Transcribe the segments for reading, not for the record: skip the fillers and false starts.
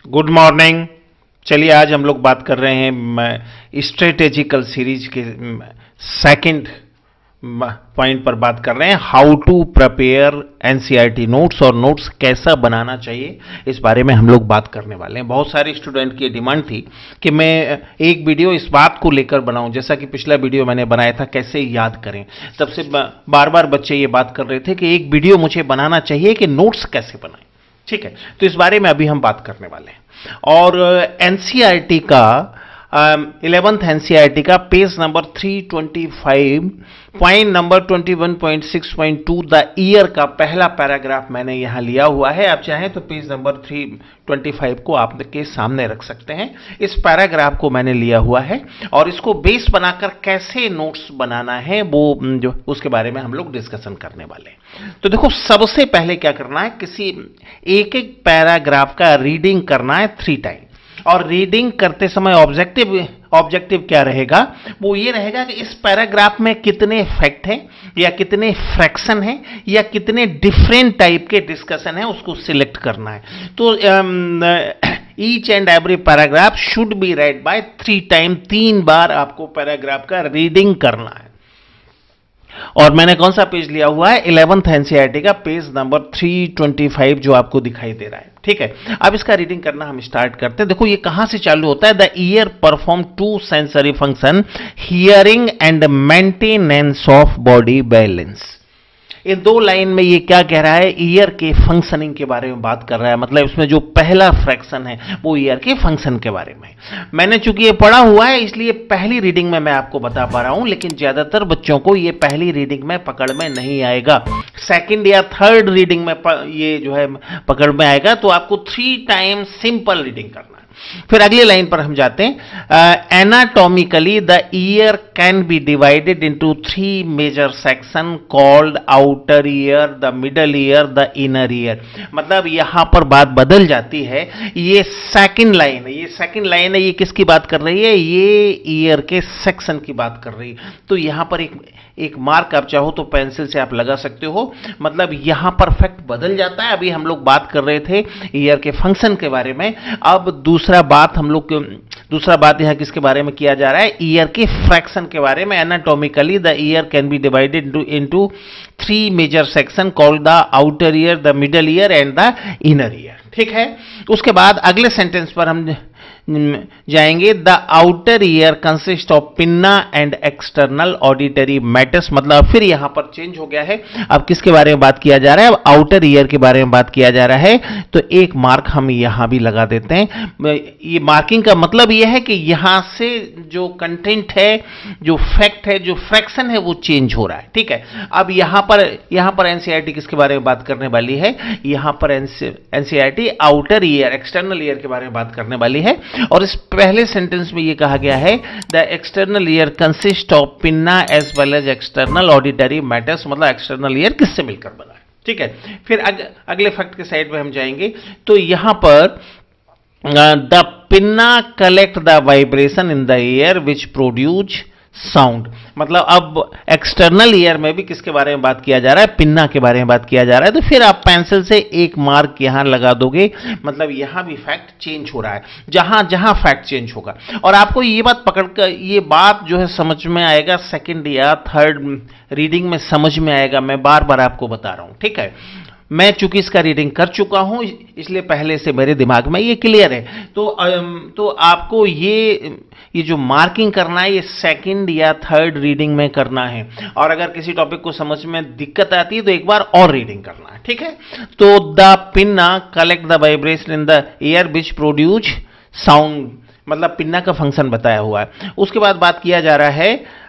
Good morning. चलिए आज हम लोग बात कर रहे हैं स्ट्रेटेजिकल सीरीज के सेकंड पॉइंट पर बात कर रहे हैं, how to prepare NCERT notes और नोट्स कैसा बनाना चाहिए, इस बारे में हम लोग बात करने वाले हैं। बहुत सारे स्टूडेंट की डिमांड थी कि मैं एक वीडियो इस बात को लेकर बनाऊं, जैसा कि पिछला वीडियो मैंने बनाया था कैसे याद करें। तब से बार बार बच्चे ये बात कर रहे थे कि एक वीडियो मुझे बनाना चाहिए कि नोट्स कैसे बनाएं। ठीक है, तो इस बारे में अभी हम बात करने वाले हैं। और एनसीईआरटी का 11th एनसीईआरटी का page number 325 point number 21.6.2 the year का पहला पैराग्राफ मैंने यहां लिया हुआ है। आप चाहें तो पेज नंबर 325 को आपके सामने रख सकते हैं। इस पैराग्राफ को मैंने लिया हुआ है और इसको बेस बनाकर कैसे नोट्स बनाना है वो जो उसके बारे में हम लोग डिस्कशन करने वाले हैं। तो देखो, सबसे पहले क्या करना है, किसी एक एक पैराग्राफ का रीडिंग करना है 3 टाइम। और रीडिंग करते समय ऑब्जेक्टिव क्या रहेगा, वो ये रहेगा कि इस पैराग्राफ में कितने फैक्ट हैं या कितने फ्रैक्शन हैं या कितने डिफरेंट टाइप के डिस्कशन हैं, उसको सिलेक्ट करना है। तो each and every paragraph should be read by 3 time, 3 बार आपको पैराग्राफ का रीडिंग करना है। और मैंने कौन सा पेज लिया हुआ है, 11th एनसीईआरटी का पेज नंबर 325 जो आपको दिखाई दे रहा है। ठीक है, अब इसका रीडिंग करना हम स्टार्ट करते हैं। देखो ये कहां से चालू होता है, the ear perform 2 sensory function, hearing and maintenance of body balance. In 2 line में ये क्या कह रहा है, ईयर के फंक्शनिंग के बारे में बात कर रहा है। मतलब इसमें जो पहला फ्रैक्शन है वो ईयर के फंक्शन के बारे में। मैंने चूंकि ये पढ़ा हुआ है इसलिए पहली रीडिंग में मैं आपको बता पा रहा हूं, लेकिन ज्यादातर बच्चों को ये पहली रीडिंग में पकड़ में नहीं आएगा। सेकंड या थर्ड रीडिंग में ये जो है पकड़ में आएगा। तो आपको 3 टाइम सिंपल रीडिंग करना है। फिर अगली लाइन पर हम जाते हैं, anatomically the ear can be divided into 3 major section called outer ear, the middle ear, the inner ear. मतलब यहां पर बात बदल जाती है। ये सेकंड लाइन है, ये किसकी बात कर रही है, ये ईयर के सेक्शन की बात कर रही है। तो यहां पर एक मार्क आप चाहो तो पेंसिल से आप लगा सकते हो। मतलब यहां पर फैक्ट बदल जाता है। अभी हम लोग बात कर रहे थे ईयर के फंक्शन के बारे में, अब दूसरा बात यहां किसके बारे में किया जा रहा है, ईयर के फ्रैक्शन के बारे में। Anatomically the ear can be divided into 3 major section called the outer ear, the middle ear and the inner ear. ठीक है, उसके बाद अगले सेंटेंस पर हम जाएंगे, the outer ear consist of pinna and external auditory meatus. मतलब फिर यहां पर चेंज हो गया है, अब किसके बारे में बात किया जा रहा है, अब आउटर ईयर के बारे में बात किया जा रहा है। तो एक मार्क हम यहां भी लगा देते हैं। ये मार्किंग का मतलब यह है कि यहां से जो कंटेंट है, जो फैक्ट है, जो फ्रैक्शन है, वो चेंज हो रहा है। ठीक है, अब यहां पर एनसीईआरटी किसके बारे में बात करने वाली है, यहां पर NCERT outer ear, external ear के बारे में बात करने वाली है। और इस पहले सेंटेंस में ये कहा गया है, the external ear consist of pinna as well as external auditory meatus. मतलब एक्सटर्नल ईयर किससे मिलकर बना है। ठीक है, फिर अगले फैक्ट के साइड में हम जाएंगे। तो यहां पर the pinna collect the vibration in the year which produce sound. मतलब अब एक्सटर्नल ईयर में भी किसके बारे में बात किया जा रहा है, पिन्ना के बारे में बात किया जा रहा है। तो फिर आप पेंसिल से एक मार्क यहां लगा दोगे। मतलब यहां भी फैक्ट चेंज हो रहा है, जहां जहां फैक्ट चेंज होगा। और आपको ये बात पकड़कर ये बात जो है समझ में आएगा, सेकंड या थर्ड रीडिंग में समझ में आएगा। मैं बार बार आपको बता रहा हूं। ठीक है, मैं चूंकि इसका रीडिंग कर चुका हूं इसलिए पहले से मेरे दिमाग में ये क्लियर है। तो आपको ये जो मार्किंग करना है, ये सेकंड या थर्ड रीडिंग में करना है। और अगर किसी टॉपिक को समझ में दिक्कत आती है तो एक बार और रीडिंग करना है। ठीक है, तो the pinna collect the vibration in the air which produce sound. मतलब पिन्ना का फंक्शन बताया हुआ है। उसके बाद बात किया जा रहा है,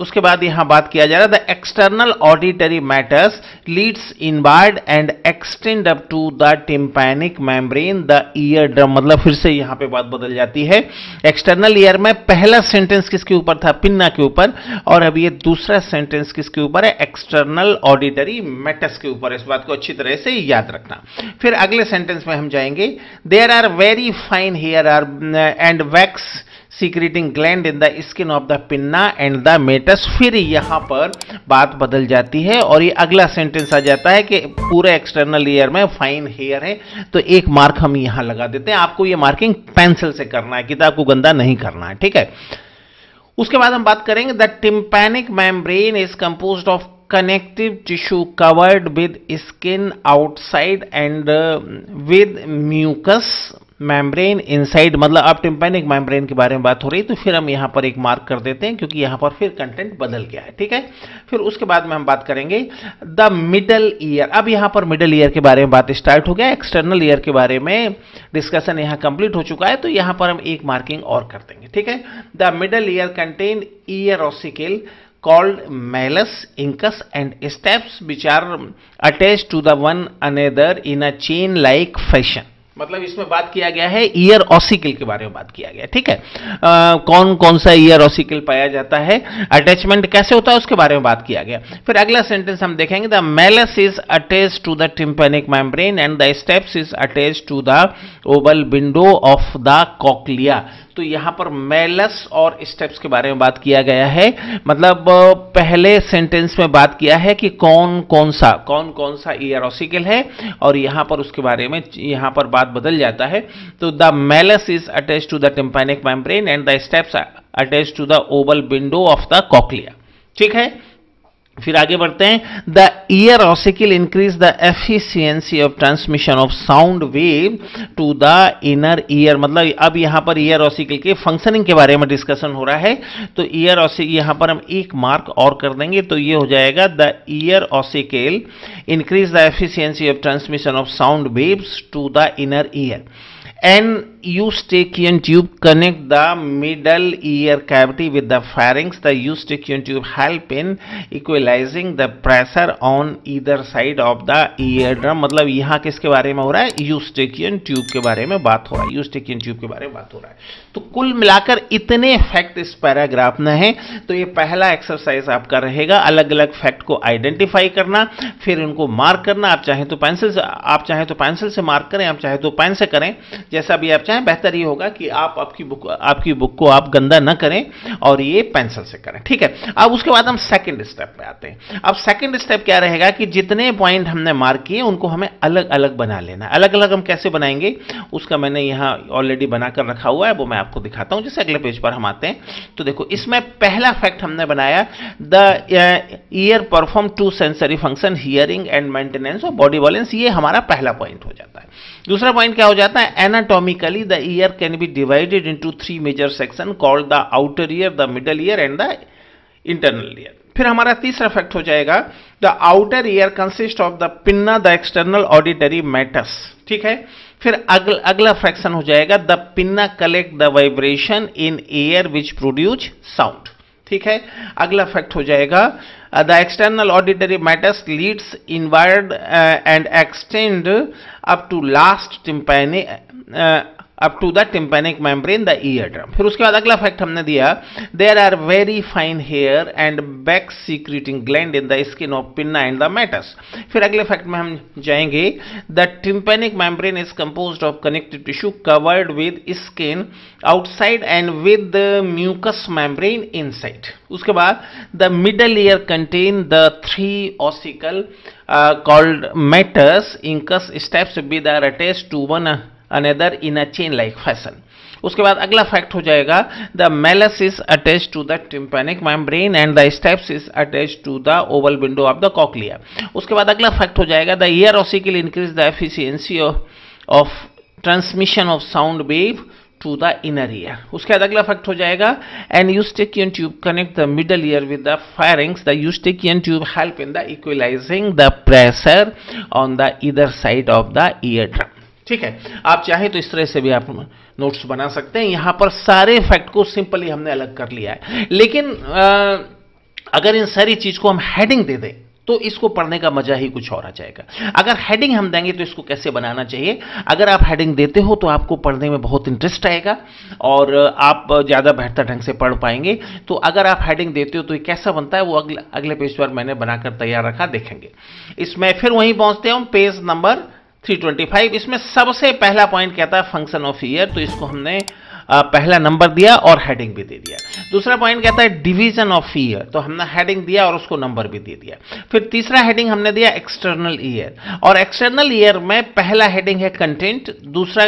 उसके बाद यहां बात किया जा रहा है, the external auditory meatus leads inward and extend up to the tympanic membrane the ear drum. मतलब फिर से यहां पे बात बदल जाती है। एक्सटर्नल ईयर में पहला सेंटेंस किसके ऊपर था, पिन्ना के ऊपर, और अब ये दूसरा सेंटेंस किसके ऊपर है, एक्सटर्नल ऑडिटरी मैटर्स के ऊपर। इस बात को अच्छी तरह से याद रखना। फिर अगले सेंटेंस में हम जाएंगे, there are very fine hair are and wax secreting gland in the skin of the pinna and the meatus. फिर यहां पर बात बदल जाती है और ये अगला सेंटेंस आ जाता है कि पूरे एक्सटर्नल ईयर में फाइन हेयर है, तो एक मार्क हम यहां लगा देते हैं। आपको ये मार्किंग पेंसिल से करना है, किताब को गंदा नहीं करना है, ठीक है। उसके बाद हम बात करेंगे the tympanic membrane is composed of connective tissue covered with skin outside and with mucous membrane inside। मतलब अब टिम्पैनिक मेम्ब्रेन के बारे में बात हो रही है, तो फिर हम यहां पर एक मार्क कर देते हैं क्योंकि यहां पर फिर कंटेंट बदल गया है, ठीक है। फिर उसके बाद में हम बात करेंगे द मिडल ईयर। अब यहां पर मिडल ईयर के बारे में बात स्टार्ट हो गया, एक्सटर्नल ईयर के बारे में डिस्कशन यहां कंप्लीट हो चुका है, तो यहां पर हम एक मार्किंग और कर देंगे, ठीक है। The middle ear contain year ossicle called malleus, incus and steps which are attached to the one another in a chain like fashion। मतलब इसमें बात किया गया है ईयर ऑसिकल के बारे में बात किया गया, ठीक है। कौन कौन सा ईयर ऑसिकल पाया जाता है, अटैचमेंट कैसे होता है, उसके बारे में बात किया गया। फिर अगला सेंटेंस हम देखेंगे the malleus is attached to the tympanic membrane and the stapes is attached to the oval window of the cochlea. तो यहां पर मैलस और स्टेप्स के बारे में बात किया गया है। मतलब पहले सेंटेंस में बात किया है कि कौन कौन सा ईयर ऑसिकल है, और यहां पर उसके बारे में यहां पर बात बदल जाता है। तो the malleus is attached to the tympanic membrane and the stapes attached to the oval window of the cochlea, ठीक है। फिर आगे बढ़ते हैं the ear ossicle increase the efficiency of transmission of sound wave to the inner ear. मतलब अब यहां per year ossicle के फंक्शनिंग के बारे में डिस्कशन हो रहा है, तो ईयर ऑसिकल यहां पर हम एक मार्क और कर देंगे, तो ये हो जाएगा the ear ossicle increase the efficiency of transmission of sound waves to the inner ear. An eustachian tube connect the middle ear cavity with the pharynx. The eustachian tube help in equalizing the pressure on either side of the eardrum। मतलब यहाँ किसके बारे में हो रहा है, Eustachian tube के बारे में बात हो रहा है, यूस्टेकियन ट्यूब के बारे में बात हो रहा है। तो कुल मिलाकर इतने फैक्ट इस पैराग्राफ में हैं। तो ये पहला एक्सरसाइज आपका रहेगा, अलग अलग फैक्ट को आइडेंटिफाई करना, फिर उनको मार्क करना। आप चाहें तो पेंसिल से मार्क करें, आप चाहे तो पेन से करें, जैसा भी आप चाहें। बेहतर ये होगा कि आप आपकी बुक को आप गंदा न करें और ये पेंसिल से करें, ठीक है। अब उसके बाद हम सेकंड स्टेप पे आते हैं। अब सेकंड स्टेप क्या रहेगा कि जितने पॉइंट हमने मार्क किए उनको हमें अलग अलग बना लेना है। अलग अलग हम कैसे बनाएंगे, उसका मैंने यहां ऑलरेडी बनाकर रखा हुआ है, वो मैं आपको दिखाता हूं। जैसे अगले पेज पर हम आते हैं, तो देखो इसमें पहला फैक्ट हमने बनाया the ear perform two sensory function, hearing and maintenance of body balance. ये हमारा पहला पॉइंट हो जाता है। दूसरा पॉइंट क्या हो जाता है, anatomically the ear can be divided into 3 major section called the outer ear, the middle ear and the internal ear. फिर हमारा तीसरा फैक्ट हो जाएगा the outer ear consist of the pinna, the external auditory meatus, ठीक है। फिर अगला fraction हो जाएगा the pinna collect the vibration in air which produce sound, ठीक है। अगला फैक्ट हो जाएगा the external auditory meatus Leeds inward and extend up to last tympanic up to the tympanic membrane the ear drum. फिर उसके बाद अगला fact हमने दिया there are very fine hair and back secreting gland in the skin of pinna and the meatus. फिर अगले fact में हम जाएंगे the tympanic membrane is composed of connective tissue covered with skin outside and with mucus membrane inside. उसके बाद the middle ear contain the 3 ossicle called malleus, incus, stapes with are attached to one another in a chain like fashion. उसके बाद अगला fact हो जाएगा the malleus is attached to the tympanic membrane and the stapes is attached to the oval window of the cochlea. उसके बाद अगला fact हो जाएगा the ear ossicle increase the efficiency of transmission of sound wave to the inner ear. उसके बाद अगला fact हो जाएगा N Eustachian tube connect the middle year with the firings, the Eustachian tube help in the equalising the pressure on the either side of the ear drum, ठीक है। आप चाहे तो इस तरह से भी आप नोट्स बना सकते हैं। यहां पर सारे फैक्ट को सिंपली हमने अलग कर लिया है, लेकिन अगर इन सारी चीज को हम हेडिंग दे दें तो इसको पढ़ने का मजा ही कुछ और आ जाएगा। अगर हेडिंग हम देंगे तो इसको कैसे बनाना चाहिए, अगर आप हेडिंग देते हो तो आपको पढ़ने में बहुत इंटरेस्ट आएगा और आप ज़्यादा बेहतर ढंग से पढ़ पाएंगे। तो अगर आप हेडिंग देते हो तो ये कैसा बनता है वो अगले पेज पर मैंने बनाकर तैयार रखा, देखेंगे। इसमें फिर वहीं पहुंचते हैं पेज नंबर 325। इसमें सबसे पहला पॉइंट कहता है फंक्शन ऑफ ईयर, तो इसको हमने पहला नंबर दिया और हेडिंग भी दे दिया। दूसरा पॉइंट कहता है डिवीजन ऑफ ईयर, तो हमने हेडिंग दिया और उसको नंबर भी दे दिया। फिर तीसरा हेडिंग हमने दिया एक्सटर्नल ईयर, और एक्सटर्नल ईयर में पहला हेडिंग है कंटेंट, दूसरा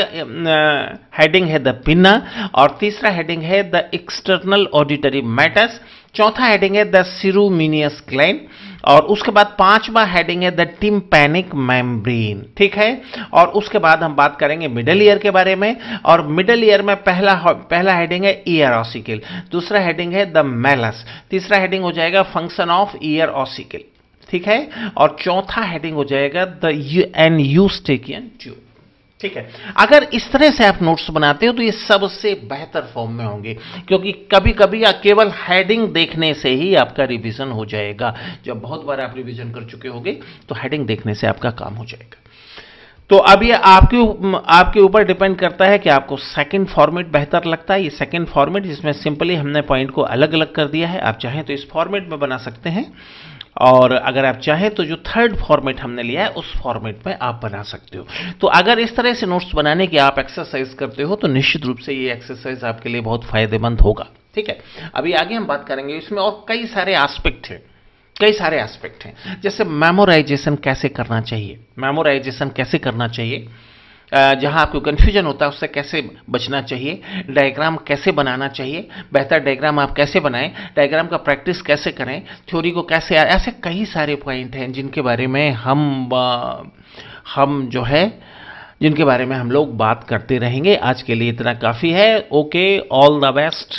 हेडिंग है द विनर, और तीसरा हेडिंग है द एक्सटर्नल ऑडिटरी मैटर्स, चौथा हेडिंग है द सिरूमिनियस क्लेम, और उसके बाद पांचवा हेडिंग है द टिम्पैनिक मेम्ब्रेन। ठीक है, और उसके बाद हम बात करेंगे मिडल ईयर के बारे में, और मिडल ईयर में पहला हेडिंग है ईयर ऑसिकल, दूसरा हेडिंग है द मेलस, तीसरा हेडिंग हो जाएगा फंक्शन ऑफ ईयर ऑसिकल। ठीक है, और चौथा हेडिंग हो जाएगा द एन यूस्टेकियन ट्यूब। ठीक है, अगर इस तरह से आप नोट्स बनाते हो तो ये सबसे बेहतर फॉर्म में होंगे, क्योंकि कभी कभी केवल हेडिंग देखने से ही आपका रिवीजन हो जाएगा। जब बहुत बार आप रिवीजन कर चुके होंगे तो हेडिंग देखने से आपका काम हो जाएगा। तो अब ये आपके ऊपर डिपेंड करता है कि आपको सेकंड फॉर्मेट बेहतर लगता है। ये सेकंड फॉर्मेट जिसमें सिंपली हमने पॉइंट को अलग अलग कर दिया है, आप चाहें तो इस फॉर्मेट में बना सकते हैं, और अगर आप चाहें तो जो थर्ड फॉर्मेट हमने लिया है उस फॉर्मेट में आप बना सकते हो। तो अगर इस तरह से नोट्स बनाने की आप एक्सरसाइज करते हो तो निश्चित रूप से ये एक्सरसाइज आपके लिए बहुत फायदेमंद होगा। ठीक है, अभी आगे हम बात करेंगे, इसमें और कई सारे एस्पेक्ट हैं, कई सारे एस्पेक्ट हैं, जैसे मेमोराइजेशन कैसे करना चाहिए, मेमोराइजेशन कैसे करना चाहिए, जहां आपको कन्फ्यूजन होता है उससे कैसे बचना चाहिए, डायग्राम कैसे बनाना चाहिए, बेहतर डायग्राम आप कैसे बनाएं, डायग्राम का प्रैक्टिस कैसे करें, थ्योरी को कैसे, ऐसे कई सारे पॉइंट हैं जिनके बारे में जिनके बारे में हम लोग बात करते रहेंगे। आज के लिए इतना काफ़ी है। Okay, all the best.